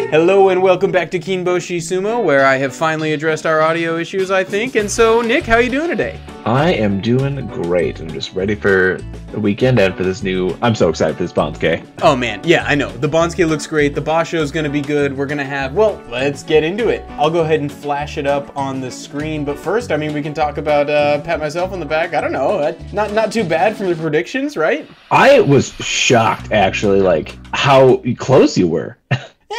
Hello and welcome back to Kinboshi Sumo, where I have finally addressed our audio issues, I think. And so, Nick, how are you doing today? I am doing great. I'm just ready for the weekend and for this new... I'm so excited for this Banzuke. Oh man, yeah, I know. The Banzuke looks great. The Basho is going to be good. We're going to have... Well, let's get into it. I'll go ahead and flash it up on the screen. But first, I mean, we can talk about pat myself on the back. I don't know. Not too bad from the predictions, right? I was shocked, actually, like, how close you were.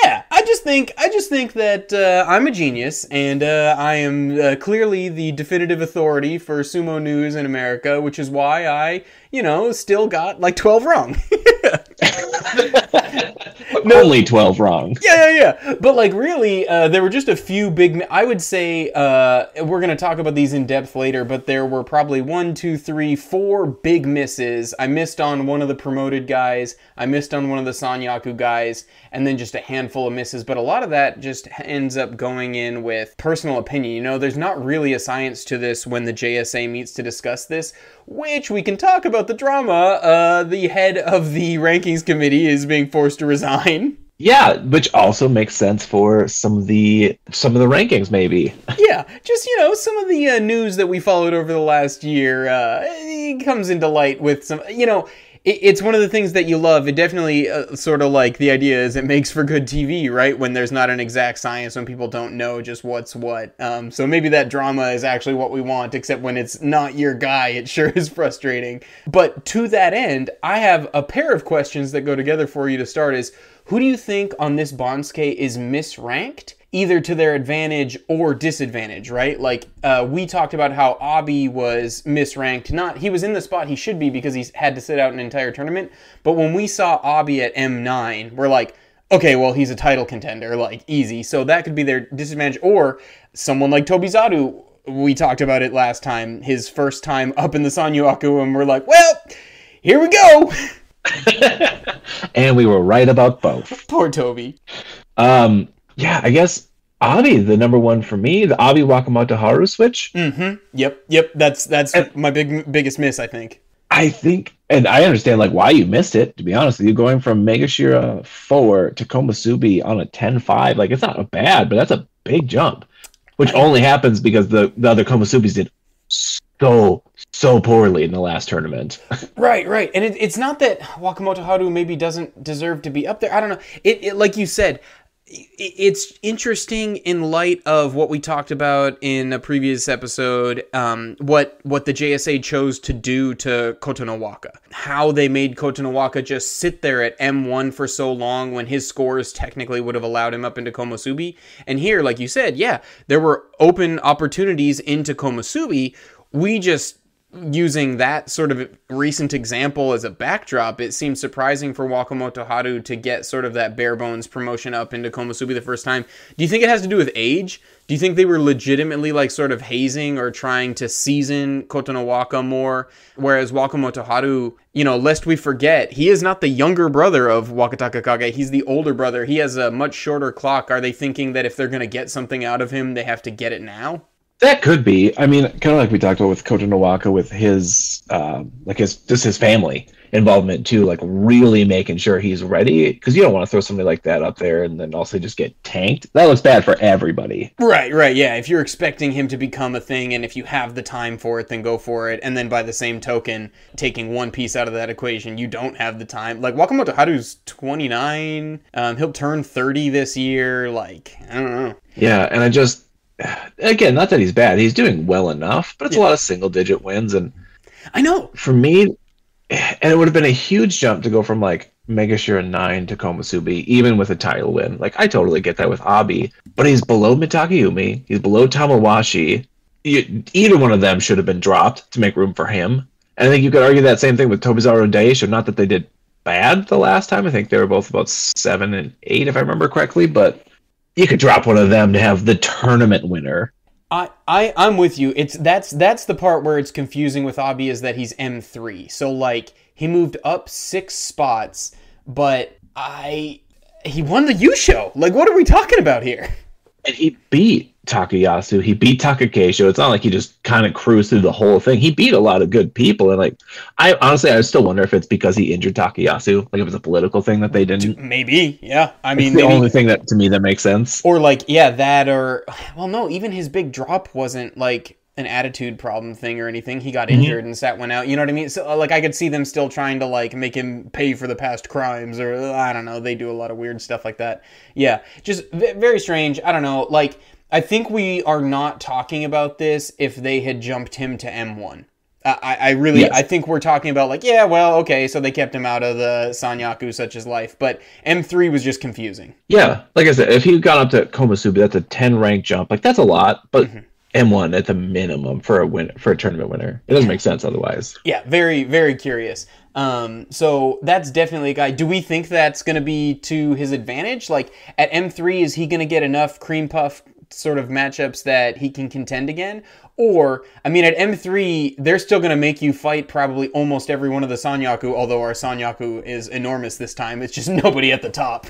Yeah, I just think that I'm a genius, and I am clearly the definitive authority for sumo news in America, which is why I, still got like 12 wrong. No, only 12 wrong. Yeah. But like really, there were just a few big... I would say, we're going to talk about these in depth later, but there were probably 1, 2, 3, 4 big misses. I missed on one of the promoted guys. I missed on one of the Sanyaku guys, and then just a handful of misses. But a lot of that just ends up going in with personal opinion. There's not really a science to this when the JSA meets to discuss this, which we can talk about the drama. The head of the rankings committee is being forced to resign. Yeah, which also makes sense for some of the rankings, maybe. Yeah, just, some of the news that we followed over the last year, it comes into light with some, it's one of the things that you love. It definitely sort of like the idea is it makes for good TV, right? When there's not an exact science, when people don't know just what's what. So maybe that drama is actually what we want, except when it's not your guy, it sure is frustrating. But to that end, I have a pair of questions that go together for you to start is, who do you think on this Banzuke is misranked? Either to their advantage or disadvantage, right? Like, we talked about how Abi was misranked. He was in the spot he should be because he's had to sit out an entire tournament. But when we saw Abi at M9, we're like, okay, well, he's a title contender, like, easy. So that could be their disadvantage. Or someone like Tobizaru, we talked about it last time, his first time up in the Sanyaku, and we're like, well, here we go. And we were right about both. Poor Toby. Yeah, I guess Abi, the number one for me, the Abi Wakamoto Haru switch. Mm-hmm. Yep. That's my biggest miss, I think. I think, and I understand like why you missed it, to be honest with you, going from Maegashira 4 to Komusubi on a 10-5, like it's not bad, but that's a big jump, which only happens because the other Komusubis did so poorly in the last tournament. Right. And it's not that Wakamoto Haru maybe doesn't deserve to be up there. I don't know. It like you said, it's interesting in light of what we talked about in a previous episode, what the JSA chose to do to Kotonowaka. How they made Kotonowaka just sit there at M1 for so long when his scores technically would have allowed him up into Komusubi. And here, like you said, yeah, there were open opportunities into Komusubi. We just... Using that sort of recent example as a backdrop, it seems surprising for Wakamoto Haru to get sort of that bare bones promotion up into Komusubi the first time. Do you think it has to do with age? Do you think they were legitimately like sort of hazing or trying to season Kotonowaka more? Whereas Wakamoto Haru, lest we forget, he is not the younger brother of Wakataka Kage. He's the older brother. He has a much shorter clock. Are they thinking that if they're going to get something out of him, they have to get it now? That could be. I mean, kind of like we talked about with Kotonowaka, with his his family involvement too, like really making sure he's ready, because you don't want to throw somebody like that up there and then also just get tanked. That looks bad for everybody. Right. Yeah, if you're expecting him to become a thing, and if you have the time for it, then go for it. And then by the same token, taking one piece out of that equation, you don't have the time. Like Wakamoto Haru's 29. He'll turn 30 this year. Like, I don't know. Yeah, and again, not that he's bad. He's doing well enough, but it's a lot of single-digit wins. And I know. For me, and it would have been a huge jump to go from, like, Maegashira 9 to Komusubi, even with a title win. Like, I totally get that with Abi. But he's below Mitakayumi. He's below Tamawashi. Either one of them should have been dropped to make room for him. And I think you could argue that same thing with Tobizaru and Daisho. Not that they did bad the last time. I think they were both about 7 and 8, if I remember correctly. But... you could drop one of them to have the tournament winner. I'm with you. That's the part where it's confusing with Abi, is that he's M3. So like he moved up 6 spots, but he won the Yusho. Like, what are we talking about here? And he beat Takayasu. He beat Takakeisho. It's not like he just kind of cruised through the whole thing. He beat a lot of good people. And like, I still wonder if it's because he injured Takayasu. Like, it was a political thing that they didn't. Maybe, yeah. I mean, it's the maybe, only thing that to me that makes sense. Or like, yeah, that or well, no, even his big drop wasn't like an attitude problem thing or anything. He got injured and sat one out. You know what I mean? So like, I could see them still trying to like make him pay for the past crimes, or I don't know. They do a lot of weird stuff like that. Yeah, just very strange. I don't know. Like, I think we are not talking about this if they had jumped him to M1. I really, yes. I think we're talking about like, yeah, well, okay, so they kept him out of the Sanyaku Such Is Life, but M3 was just confusing. Yeah, like I said, if he got up to Komusubi, that's a 10 rank jump. Like, that's a lot, but M1 at the minimum for a tournament winner. It doesn't make sense otherwise. Yeah, very, very curious. So that's definitely a guy. Do we think that's going to be to his advantage? Like, at M3, is he going to get enough cream puff sort of matchups that he can contend again? Or, I mean, at M3, they're still going to make you fight probably almost every one of the Sanyaku, although our Sanyaku is enormous this time. It's just nobody at the top.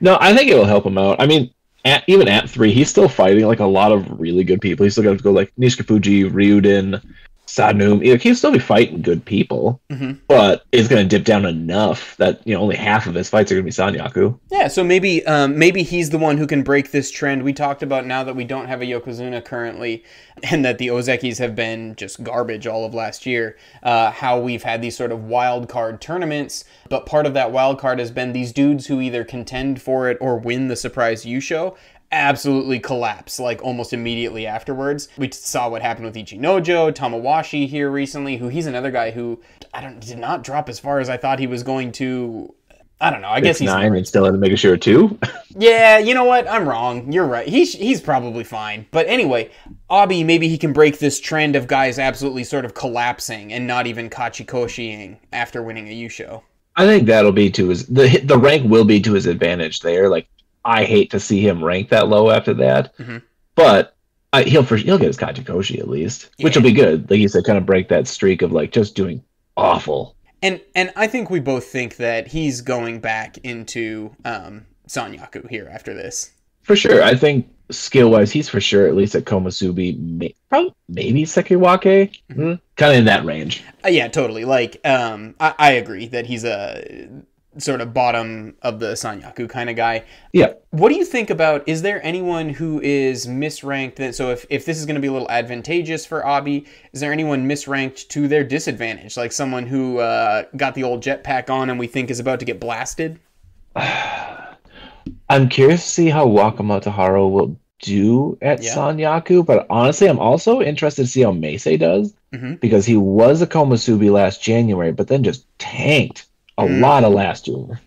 No, I think it'll help him out. I mean, even at 3, he's still fighting like a lot of really good people. He's still got to go like Nishikifuji, Ryuden, Sanum. He'll still be fighting good people, but it's going to dip down enough that only half of his fights are going to be Sanyaku. Yeah, so maybe he's the one who can break this trend. We talked about now that we don't have a Yokozuna currently, and that the Ozekis have been just garbage all of last year. How we've had these sort of wild card tournaments, but part of that wild card has been these dudes who either contend for it or win the surprise Yusho absolutely collapse like almost immediately afterwards. We saw what happened with Ichinojo, Tamawashi here recently, he's another guy who did not drop as far as I thought he was going to. I don't know. I guess he's 9 and still in the Maegashira 2. Yeah, you know what? I'm wrong. You're right. He's probably fine. But anyway, Abi, maybe he can break this trend of guys absolutely sort of collapsing and not even kachikoshiing after winning a Yusho. I think that'll be to his the rank will be to his advantage there. Like, I hate to see him rank that low after that, but he'll get his Kachikoshi at least, which will be good. Like you said, kind of break that streak of like just doing awful. And I think we both think that he's going back into Sanyaku here after this. For sure. I think skill-wise, he's for sure at least at Komusubi, maybe Sekiwake, kind of in that range. Yeah, totally. Like, I agree that he's a sort of bottom of the Sanyaku kind of guy. Yeah. What do you think about, is there anyone who is misranked? So if this is going to be a little advantageous for Abi, is there anyone misranked to their disadvantage? Like someone who got the old jetpack on and we think is about to get blasted? I'm curious to see how Wakamoto Haru will do at Sanyaku, but honestly, I'm also interested to see how Meisei does, because he was a Komusubi last January, but then just tanked a lot of last year.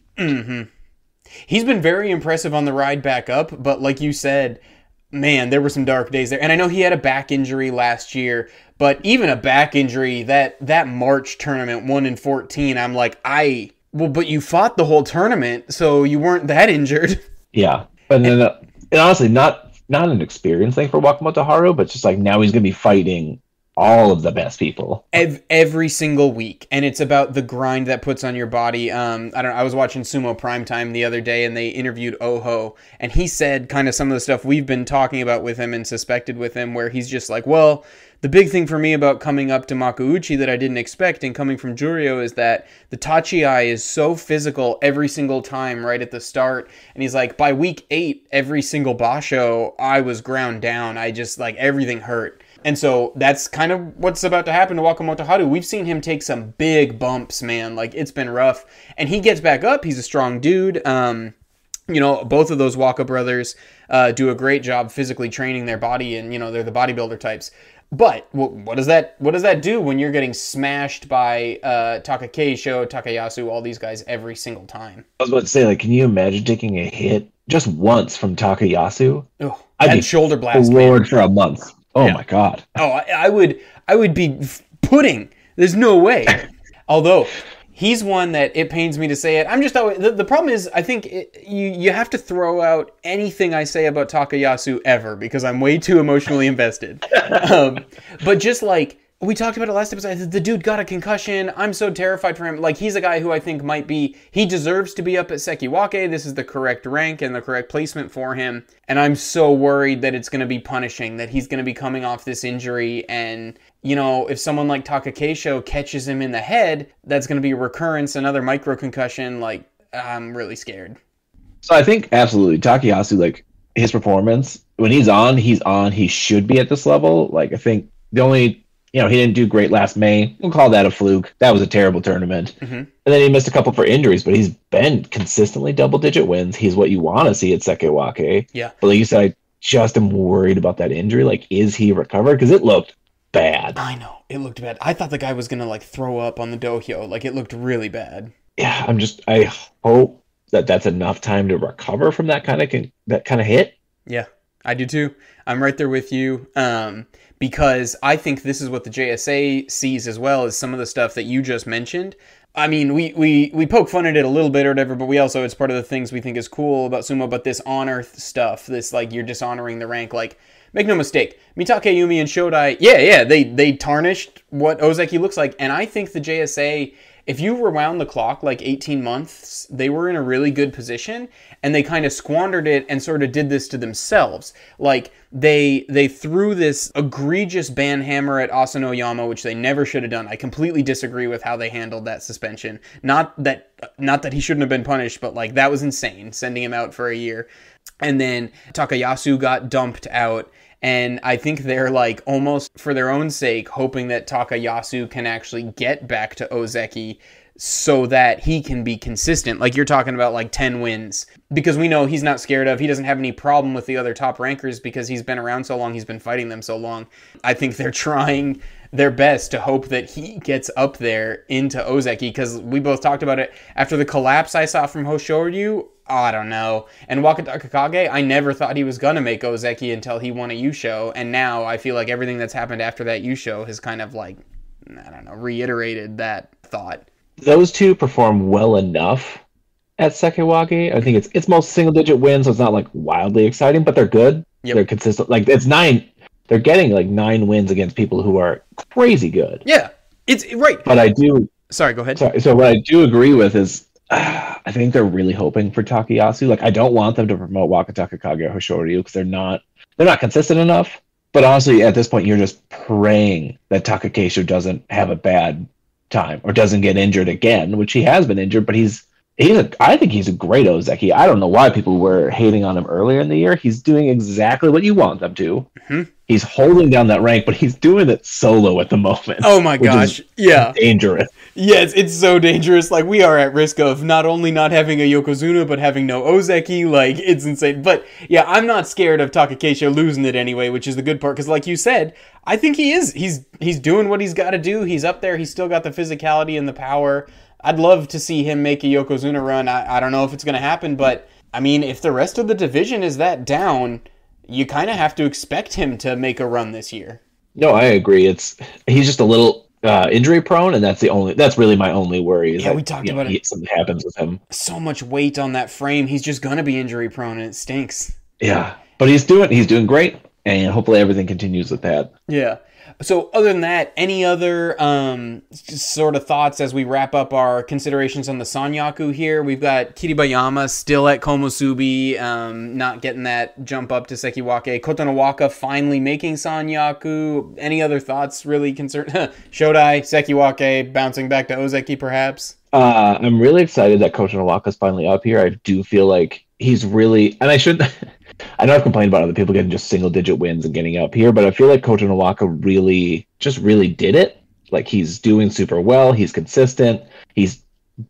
He's been very impressive on the ride back up, but like you said, man, there were some dark days there. And I know he had a back injury last year, but even a back injury, that March tournament, 1-14, I'm like, but you fought the whole tournament, so you weren't that injured. Yeah, but then, and honestly, not an experience thing for Wakamoto Haru, but just like now he's going to be fighting all of the best people every single week, and it's about the grind that puts on your body. I was watching Sumo Primetime the other day, and they interviewed Oho, and he said kind of some of the stuff we've been talking about with him and suspected with him, where he's just like, well, the big thing for me about coming up to Makuuchi that I didn't expect and coming from Juryo is that the Tachi-ai is so physical every single time right at the start. And he's like, by week 8, every single basho, I was ground down. I just, like, everything hurt. And so that's kind of what's about to happen to Wakamoto Haru. We've seen him take some big bumps, man. Like, it's been rough. And he gets back up. He's a strong dude. Both of those Waka brothers do a great job physically training their body, and, they're the bodybuilder types. But what does that do when you're getting smashed by Takakeisho, Takayasu, all these guys every single time? I was about to say, like, can you imagine taking a hit just once from Takayasu? Oh, I'd be shoulder blast, floored for a month. Oh my god. Oh, I would be pudding. There's no way. Although he's one that it pains me to say it. I'm just always, the problem is I think you have to throw out anything I say about Takayasu ever because I'm way too emotionally invested. But just like We talked about it last episode. The dude got a concussion. I'm so terrified for him. Like, he's a guy who I think he deserves to be up at Sekiwake. This is the correct rank and the correct placement for him. And I'm so worried that it's going to be punishing, that he's going to be coming off this injury. And, if someone like Takakeisho catches him in the head, that's going to be a recurrence, another micro concussion. Like, I'm really scared. So I think absolutely Takayasu, like, his performance, when he's on, he should be at this level. Like, I think the only... he didn't do great last May. We'll call that a fluke. That was a terrible tournament. Mm-hmm. And then he missed a couple for injuries, but he's been consistently double-digit wins. He's what you want to see at Sekiwake. Yeah. But like you said, I just am worried about that injury. Like, is he recovered? Because it looked bad. I know. It looked bad. I thought the guy was going to, like, throw up on the dohyo. Like, it looked really bad. Yeah, I hope that that's enough time to recover from that kind of hit. Yeah, I do too. I'm right there with you. Because I think this is what the JSA sees as well as some of the stuff that you just mentioned. I mean, we poke fun at it a little bit or whatever, but it's part of the things we think is cool about sumo, but this honor stuff, this, like, you're dishonoring the rank, like, make no mistake, Mitake, Yumi, and Shodai, they tarnished what Ozeki looks like, and I think the JSA, if you rewound the clock like 18 months, they were in a really good position, and they kind of squandered it and sort of did this to themselves. Like, they threw this egregious ban hammer at Asanoyama, which they never should have done. I completely disagree with how they handled that suspension. Not that he shouldn't have been punished, but, like, that was insane, sending him out for a year. And then Takayasu got dumped out. And I think they're, like, almost for their own sake hoping that Takayasu can actually get back to Ozeki so that he can be consistent. Like, you're talking about, like, 10 wins. Because we know he's not scared of, he doesn't have any problem with the other top rankers because he's been around so long, he's been fighting them so long. I think they're trying their best to hope that he gets up there into Ozeki, because we both talked about it. After the collapse I saw from Hoshoryu, I don't know. And Wakataka Kage, I never thought he was going to make Ozeki until he won a Yusho, and now I feel like everything that's happened after that Yusho has kind of, like, I don't know, reiterated that thought. Those two perform well enough at Sekiwake. I think it's most single-digit wins, so it's not, like, wildly exciting, but they're good. Yep. They're consistent. Like, it's 9... They're getting, like, 9 wins against people who are crazy good. Yeah, it's right. But I do... Sorry, go ahead. So what I do agree with is I think they're really hoping for Takayasu. Like, I don't want them to promote Wakataka Kage or Hoshoryu because they're not consistent enough. But honestly, at this point, you're just praying that Takakeisho doesn't have a bad time or doesn't get injured again, which he has been injured, but I think he's a great Ozeki. I don't know why people were hating on him earlier in the year. He's doing exactly what you want them to. Mm-hmm. He's holding down that rank, but he's doing it solo at the moment. Oh my gosh. Yeah. Dangerous. Yes, it's so dangerous. Like, we are at risk of not only not having a Yokozuna, but having no Ozeki. Like, it's insane. But yeah, I'm not scared of Takakeisho losing it anyway, which is the good part. Because like you said, I think he is. He's doing what he's got to do. He's up there. He's still got the physicality and the power. I'd love to see him make a Yokozuna run. I don't know if it's going to happen, but I mean, if the rest of the division is that down, you kind of have to expect him to make a run this year. No, I agree. He's just a little injury prone, and that's really my only worry. We talked about it. Something happens with him. So much weight on that frame. He's just going to be injury prone, and it stinks. Yeah, but he's doing great, and hopefully everything continues with that. Yeah. So other than that, any other sort of thoughts as we wrap up our considerations on the Sanyaku here? We've got Kiribayama still at Komusubi, not getting that jump up to Sekiwake. Kotonowaka finally making Sanyaku. Any other thoughts really concerned? Shodai, Sekiwake, bouncing back to Ozeki perhaps? I'm really excited that Kotonowaka's finally up here. I do feel like he's really... And I know I've complained about other people getting just single-digit wins and getting up here, but I feel like Kotonowaka really did it. Like, he's doing super well. He's consistent. He's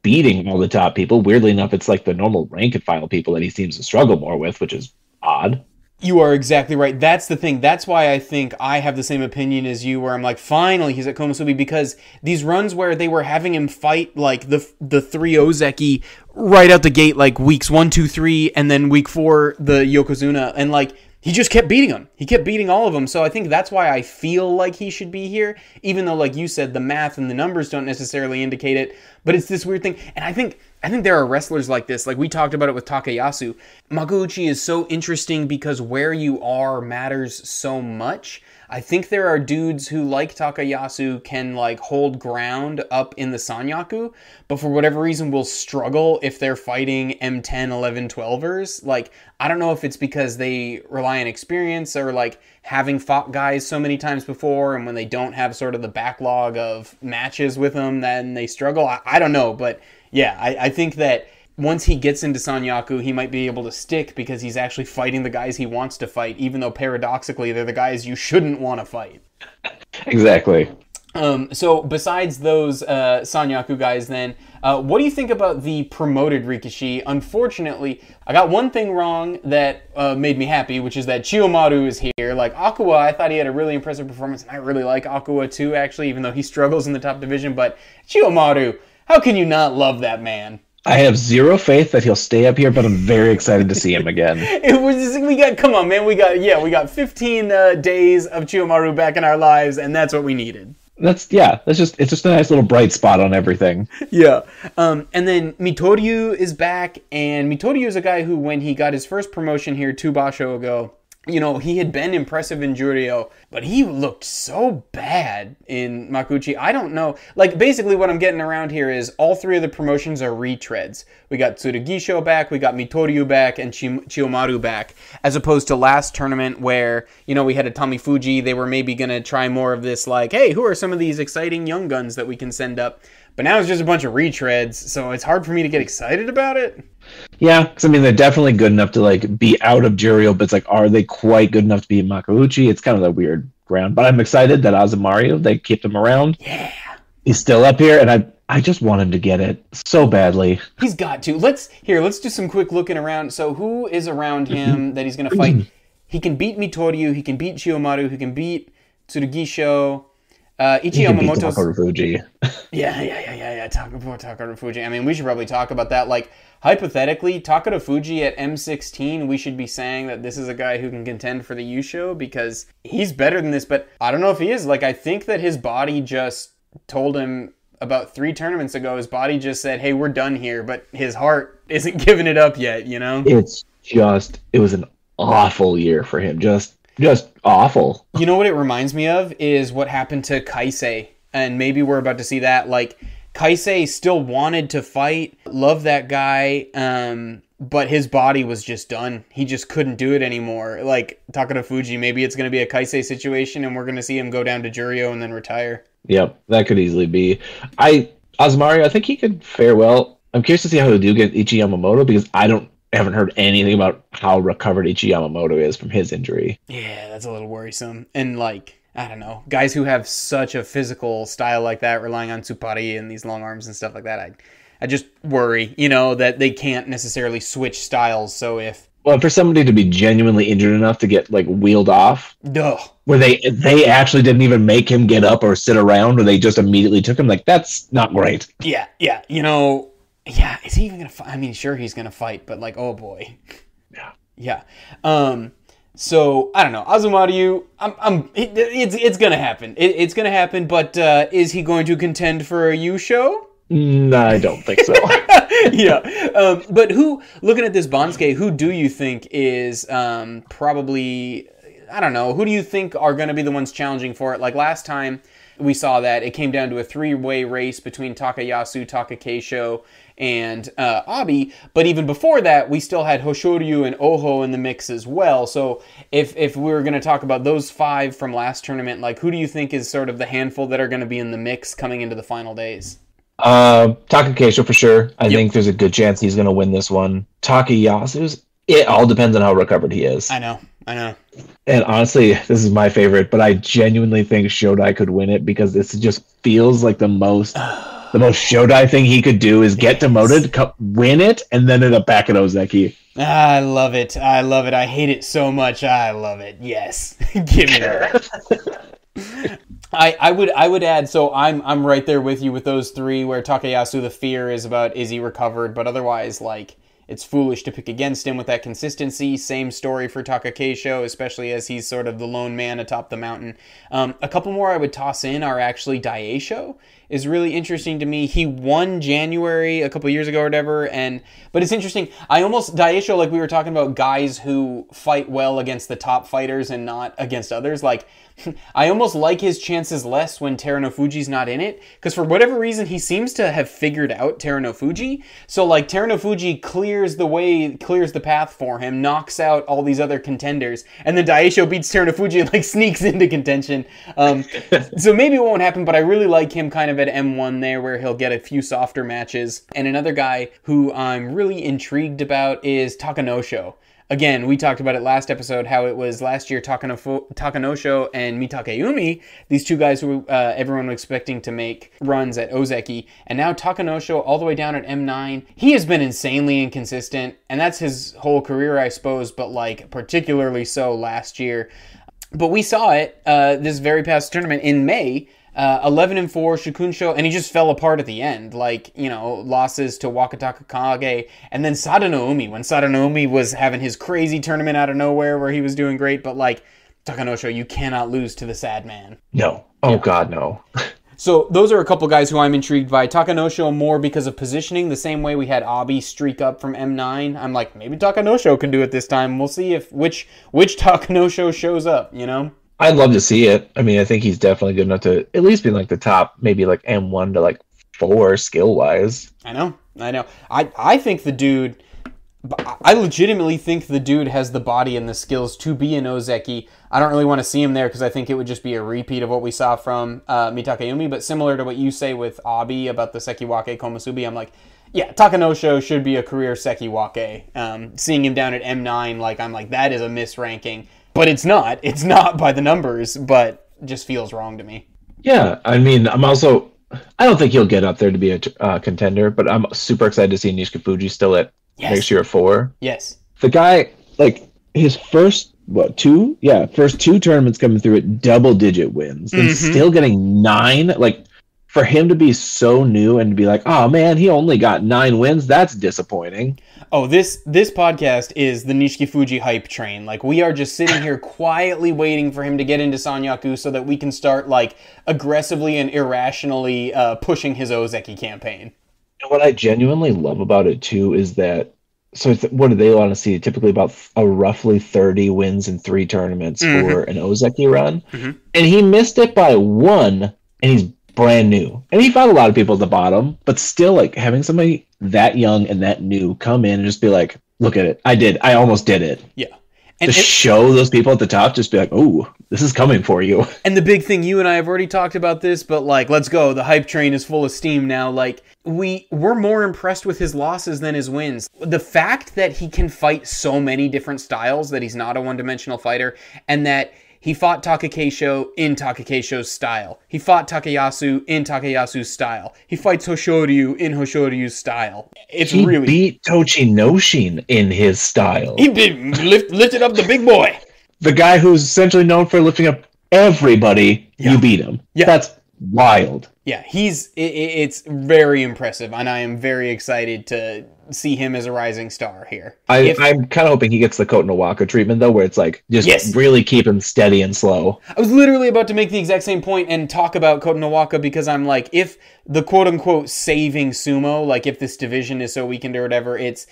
beating all the top people. Weirdly enough, it's like the normal rank-and-file people that he seems to struggle more with, which is odd. You are exactly right. That's the thing. That's why I think I have the same opinion as you, where I'm like, finally, he's at Komusubi, because these runs where they were having him fight, like, the 3 Ozeki right out the gate, like, weeks 1, 2, 3, and then week 4, the Yokozuna, and, like, he just kept beating them. He kept beating all of them, so I think that's why I feel like he should be here, even though, like you said, the math and the numbers don't necessarily indicate it, But it's this weird thing, and I think there are wrestlers like this. Like we talked about it with Takayasu. Makuuchi is so interesting because where you are matters so much. I think there are dudes who, like Takayasu, can like hold ground up in the Sanyaku, but for whatever reason will struggle if they're fighting M10, 11, 12ers. Like, I don't know if it's because they rely on experience or like having fought guys so many times before, and when they don't have sort of the backlog of matches with them, then they struggle. I don't know, but yeah, I think that once he gets into Sanyaku, he might be able to stick because he's actually fighting the guys he wants to fight, even though paradoxically they're the guys you shouldn't want to fight. Exactly. So besides those Sanyaku guys then, what do you think about the promoted Rikishi? Unfortunately, I got one thing wrong that made me happy, which is that Chiyomaru is here. Like, Aqua, I thought he had a really impressive performance, and I really like Aqua too, actually, even though he struggles in the top division. But Chiyomaru, how can you not love that man? I have zero faith that he'll stay up here, but I'm very excited to see him again. Come on, man, we got 15 days of Chiyomaru back in our lives, and that's what we needed. It's just a nice little bright spot on everything. Yeah. And then Mitoryu is back, and Mitoryu is a guy who, when he got his first promotion here 2 basho ago, you know, he had been impressive in Juryo, but he looked so bad in Makuuchi. I don't know. Like, basically what I'm getting around here is all three of the promotions are retreads. We got Tsurugisho back, we got Mitoryu back, and Chiyomaru back, as opposed to last tournament where, you know, we had a Tamifuji. They were maybe going to try more of this, like, hey, who are some of these exciting young guns that we can send up? But now it's just a bunch of retreads, so it's hard for me to get excited about it. Yeah, because I mean, they're definitely good enough to like be out of Juryo, but it's like, are they quite good enough to be in Makuuchi? It's kind of a weird ground. But I'm excited that Azumaru, they kept him around. Yeah. He's still up here, and I just want him to get it so badly. He's got to. Let's do some quick looking around. So who is around him that he's going to fight? He can beat Mitoryu, he can beat Chiyomaru, he can beat Tsurugisho. Ichi Yamamoto's... Takarufuji. Yeah. Takarufuji. I mean, we should probably talk about that. Like, hypothetically, Takarufuji at M16, we should be saying that this is a guy who can contend for the Yusho because he's better than this, but I don't know if he is. Like, I think that his body just told him about 3 tournaments ago, his body just said, hey, we're done here, but his heart isn't giving it up yet, you know? It was an awful year for him. Just awful. You know what it reminds me of is what happened to Kaisei, and maybe we're about to see that. Like, Kaisei still wanted to fight, loved that guy, but his body was just done. He just couldn't do it anymore. Like, Takarufuji, maybe it's going to be a Kaisei situation, and we're going to see him go down to Juryo and then retire. Yep, that could easily be. Azumaru, I think he could fare well. I'm curious to see how he'll do against Ichi Yamamoto, because I haven't heard anything about how recovered Ichi Yamamoto is from his injury. Yeah, that's a little worrisome. And like, I don't know, guys who have such a physical style like that, relying on tsupari and these long arms and stuff like that, I just worry, you know, that they can't necessarily switch styles. So Well, for somebody to be genuinely injured enough to get like wheeled off, where they actually didn't even make him get up or sit around, or they just immediately took him, like, that's not great. Yeah, you know. Yeah, is he even gonna fight? I mean, sure, he's gonna fight, but like, oh boy. Yeah. So I don't know, Azumaru. It's gonna happen. It's gonna happen. But is he going to contend for a Yusho? No, I don't think so. Yeah. But looking at this Banzuke, who do you think is probably? I don't know. Who do you think are going to be the ones challenging for it? Like last time, we saw that it came down to a 3-way race between Takayasu, Takakeisho, and Abi. But even before that, we still had Hoshoryu and Oho in the mix as well. So if we were going to talk about those 5 from last tournament, like, who do you think is sort of the handful that are going to be in the mix coming into the final days? Takakeisho for sure. I think there's a good chance he's going to win this one. Takayasu's, it all depends on how recovered he is. I know. And honestly, this is my favorite, but I genuinely think Shodai could win it because this just feels like the most Shodai thing he could do is get demoted, win it, and then end up back at Ozeki. I love it. I hate it so much. I love it. Yes. Give me that. I would add, so I'm right there with you with those 3, where Takayasu, the fear is about, is he recovered? But otherwise, like, it's foolish to pick against him with that consistency. Same story for Takakeisho, especially as he's sort of the lone man atop the mountain. A couple more I would toss in are actually Daisho. is really interesting to me. He won January a couple years ago or whatever, but it's interesting. Daisho, like we were talking about guys who fight well against the top fighters and not against others, like I almost like his chances less when Terunofuji's not in it, because for whatever reason he seems to have figured out Terunofuji. So like Terunofuji clears the path for him, knocks out all these other contenders, and then Daisho beats Terunofuji and like sneaks into contention. So maybe it won't happen, but I really like him kind of at M1 there, where he'll get a few softer matches. And another guy who I'm really intrigued about is Takanosho. Again, we talked about it last episode, how it was last year Takanosho and Mitakeumi, these two guys who everyone was expecting to make runs at Ozeki, and now Takanosho all the way down at M9. He has been insanely inconsistent, and that's his whole career, I suppose, but like particularly so last year. But we saw it this very past tournament in May, 11-4 Shikunsho, and he just fell apart at the end. Like, you know, losses to Wakataka Kage, and then Sadanoumi, when Sadanoumi was having his crazy tournament out of nowhere where he was doing great, but like, Takanosho, you cannot lose to the sad man. No. Oh, yeah. God, no. So those are a couple guys who I'm intrigued by. Takanosho more because of positioning, the same way we had Abi streak up from M9. I'm like, maybe Takanosho can do it this time. We'll see if which Takanosho shows up, you know? I'd love to see it. I mean, I think he's definitely good enough to at least be like the top, maybe like M1 to like 4 skill-wise. I know. I think the dude... I legitimately think the dude has the body and the skills to be an Ozeki. I don't really want to see him there because I think it would just be a repeat of what we saw from Mitakeumi, but similar to what you say with Abi about the Sekiwake Komusubi, I'm like, yeah, Takanosho should be a career Sekiwake. Seeing him down at M9, like I'm like, that is a misranking. But it's not. It's not by the numbers, but just feels wrong to me. Yeah, I mean, I don't think he'll get up there to be a contender, but I'm super excited to see Nishikifuji still at next year at 4. Yes. The guy, like, his first two tournaments coming through at double-digit wins, and still getting 9, like, for him to be so new and to be like, oh man, he only got 9 wins, that's disappointing. Oh, this podcast is the Nishikifuji hype train. Like, we are just sitting here quietly waiting for him to get into Sanyaku so that we can start, like, aggressively and irrationally pushing his Ozeki campaign. And what I genuinely love about it, too, is that, what do they want to see? Typically about a roughly 30 wins in 3 tournaments for an Ozeki run. And he missed it by 1, and he's brand new. And he found a lot of people at the bottom, but still, like, having somebody that young and that new come in and just be like, look at it. I almost did it. Yeah. And show those people at the top, just be like, oh, this is coming for you. And the big thing, you and I have already talked about this, but like, let's go. The hype train is full of steam now. Like, we're more impressed with his losses than his wins. The fact that he can fight so many different styles, that he's not a one-dimensional fighter, and that he fought Takakeisho in Takakeisho's style. He fought Takayasu in Takayasu's style. He fights Hoshoryu in Hoshoryu's style. He beat Tochinoshin in his style. He lifted up the big boy. The guy who's essentially known for lifting up everybody, you beat him. Yeah. That's wild. Yeah, it's very impressive, and I am very excited to see him as a rising star here. I'm kind of hoping he gets the Kotonowaka treatment, though, where it's like, just really keep him steady and slow. I was literally about to make the exact same point and talk about Kotonowaka, because I'm like, if the quote-unquote saving sumo, like if this division is so weakened or whatever, it's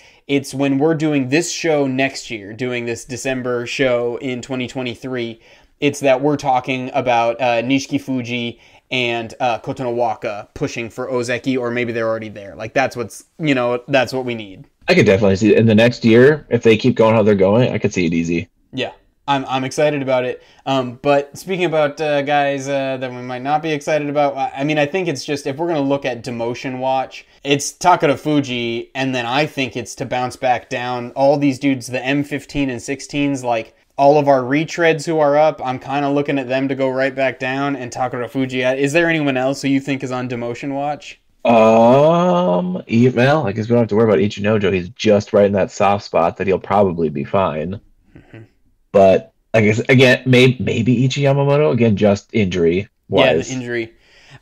when we're doing this show next year, doing this December show in 2023, it's that we're talking about Nishikifuji and Kotonowaka pushing for Ozeki, or maybe they're already there. Like, that's what we need. I could definitely see it. In the next year, if they keep going how they're going, I could see it easy. Yeah, I'm excited about it. But speaking about guys that we might not be excited about, I mean, I think it's just, if we're going to look at Demotion Watch, it's Takara Fuji, and then I think it's to bounce back down. All these dudes, the M15 and 16s, like, all of our retreads who are up, I'm kind of looking at them to go right back down, and Takara Fuji. Is there anyone else who you think is on Demotion Watch? Well, I guess we don't have to worry about Ichinojo. He's just right in that soft spot that he'll probably be fine. But I guess, again, maybe Ichi Yamamoto, again, just injury-wise. Yeah, the injury.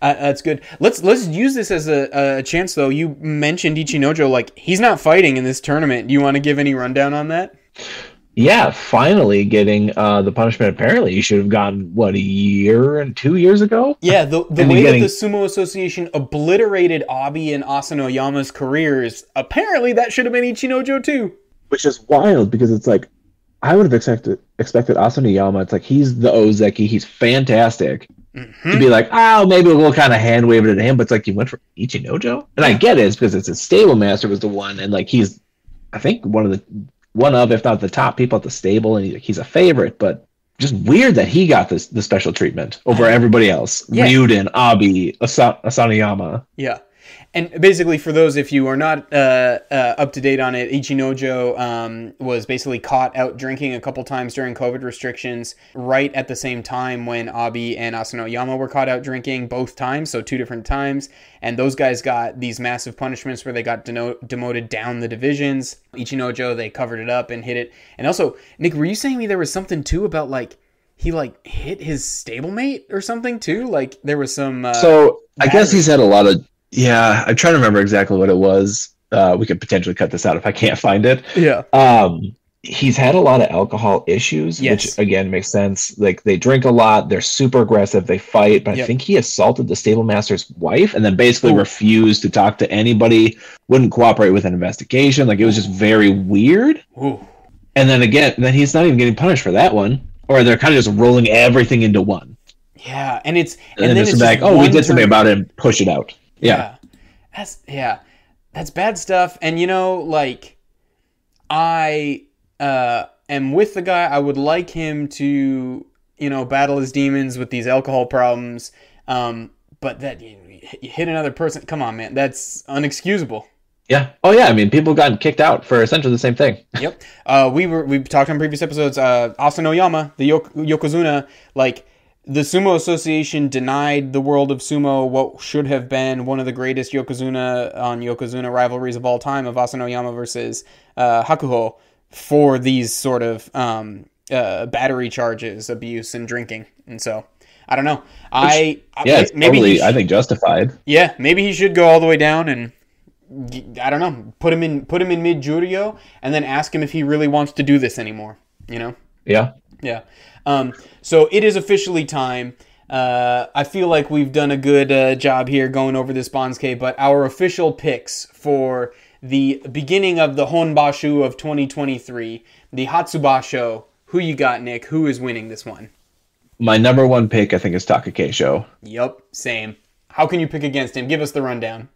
That's good. Let's use this as a chance, though. You mentioned Ichinojo, like, he's not fighting in this tournament. Do you want to give any rundown on that? Yeah, finally getting the punishment. Apparently, you should have gotten what, a year and 2 years ago. Yeah, the And way you're that the getting, Sumo Association obliterated Abi and Asanoyama's careers, apparently that should have been Ichinojo too. which is wild because it's like I would have expected Asanuyama. It's like he's the Ozeki, he's fantastic. To be like, oh, maybe we'll kind of hand wave it at him, but it's like you went for Ichinojo, and I get it, it's because it's a stable master was the one, and like he's, I think one of if not the top people at the stable, and he's a favorite, but just weird that he got the special treatment over everybody else. Yeah. Ryuden, Abi, Asanuyama. Yeah. And basically, for those if you are not up to date on it, Ichinojo was basically caught out drinking a couple times during COVID restrictions, right at the same time when Abi and Asanoyama were caught out drinking, both times, so 2 different times. And those guys got these massive punishments where they got demoted down the divisions. Ichinojo, they covered it up and hit it. And also, Nick, were you saying me there was something too about like he like hit his stablemate or something too? Like there was some. So I guess he's had a lot of. Yeah, I'm trying to remember exactly what it was. We could potentially cut this out if I can't find it. Yeah. He's had a lot of alcohol issues, which again makes sense. Like they drink a lot, they're super aggressive, they fight. But I think he assaulted the stable master's wife, and then basically refused to talk to anybody, wouldn't cooperate with an investigation. Like it was just very weird. Ooh. And then he's not even getting punished for that one, or they're kind of just rolling everything into one. Yeah, and then it's like, oh, we did something about it, and push it out. Yeah. That's bad stuff. And like I am with the guy. I would like him to battle his demons with these alcohol problems. But that you hit another person, come on, man, that's unexcusable. Yeah. Oh yeah. I mean, people got kicked out for essentially the same thing. Yep. We've talked on previous episodes. Asanoyama, the Yokozuna, like. The Sumo Association denied the world of sumo what should have been one of the greatest Yokozuna on Yokozuna rivalries of all time of Asanoyama versus Hakuho for these sort of battery charges, abuse, and drinking. And so, I don't know. It's totally, I think, justified. Yeah, maybe he should go all the way down and, I don't know, put him in mid-Juryo and then ask him if he really wants to do this anymore, Yeah. Yeah. So it is officially time. I feel like we've done a good job here going over this Banzuke, but our official picks for the beginning of the Honbasho of 2023, the Hatsubasho, who you got, Nick? Who is winning this one? My number one pick, I think, is Takakeisho. Yep, same. How can you pick against him? Give us the rundown.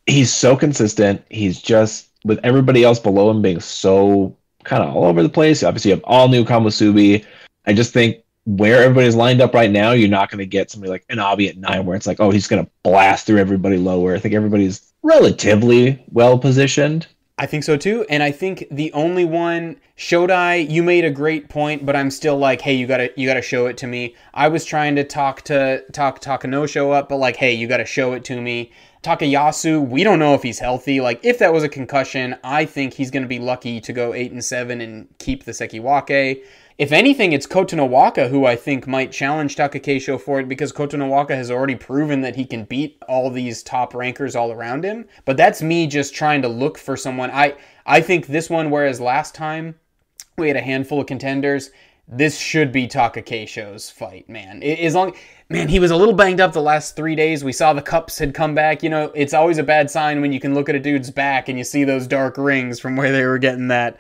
He's so consistent. He's just, with everybody else below him being so kind of all over the place. Obviously, you have all new Komusubi. I just think where everybody's lined up right now, you're not going to get somebody like an Abi at 9 where it's like, oh, he's going to blast through everybody lower. I think everybody's relatively well positioned. I think so too, and I think the only one, Shodai, you made a great point, but I'm still like, hey, you gotta show it to me. I was trying to talk Takanosho up, but like, hey, you gotta show it to me. Takayasu, we don't know if he's healthy. Like, if that was a concussion, I think he's gonna be lucky to go 8-7 and keep the Sekiwake. If anything, it's Kotonowaka who I think might challenge Takakeisho for it, because Kotonowaka has already proven that he can beat all these top rankers all around him. But that's me just trying to look for someone. I think this one, whereas last time we had a handful of contenders, this should be Takakeisho's fight, man. Man, he was a little banged up the last 3 days. We saw the cups had come back. You know, it's always a bad sign when you can look at a dude's back and you see those dark rings from where they were getting that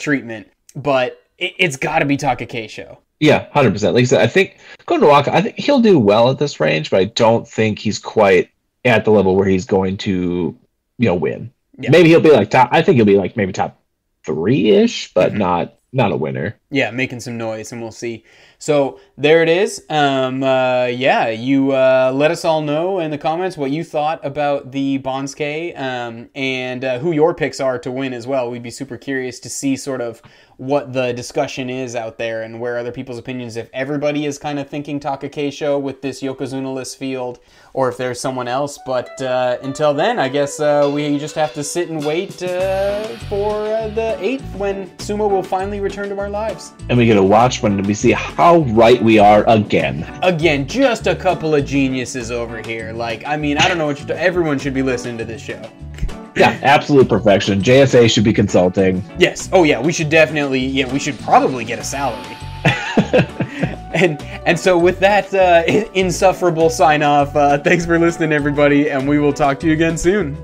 treatment. But it's got to be Takakeisho. Yeah, 100%. Like I said, I think Kotonowaka, I think he'll do well at this range, but I don't think he's quite at the level where he's going to, win. Yeah. Maybe he'll be like top. I think he'll be like maybe top 3-ish, but not a winner. Yeah, making some noise, and we'll see. So there it is. You let us all know in the comments what you thought about the Banzuke, and who your picks are to win as well. We'd be super curious to see sort of what the discussion is out there and where other people's opinions, if everybody is kind of thinking Takakeisho with this Yokozuna-less field, or if there's someone else. But until then, I guess we just have to sit and wait for the 8th when Sumo will finally return to our lives. And we get to watch when we see how right we are again. Again, just a couple of geniuses over here. Like, I mean, I don't know what everyone should be listening to this show. Yeah, absolute perfection. JSA should be consulting. Yes. Oh yeah, we should definitely. Yeah, we should probably get a salary. And so with that insufferable sign off, thanks for listening, everybody, and we will talk to you again soon.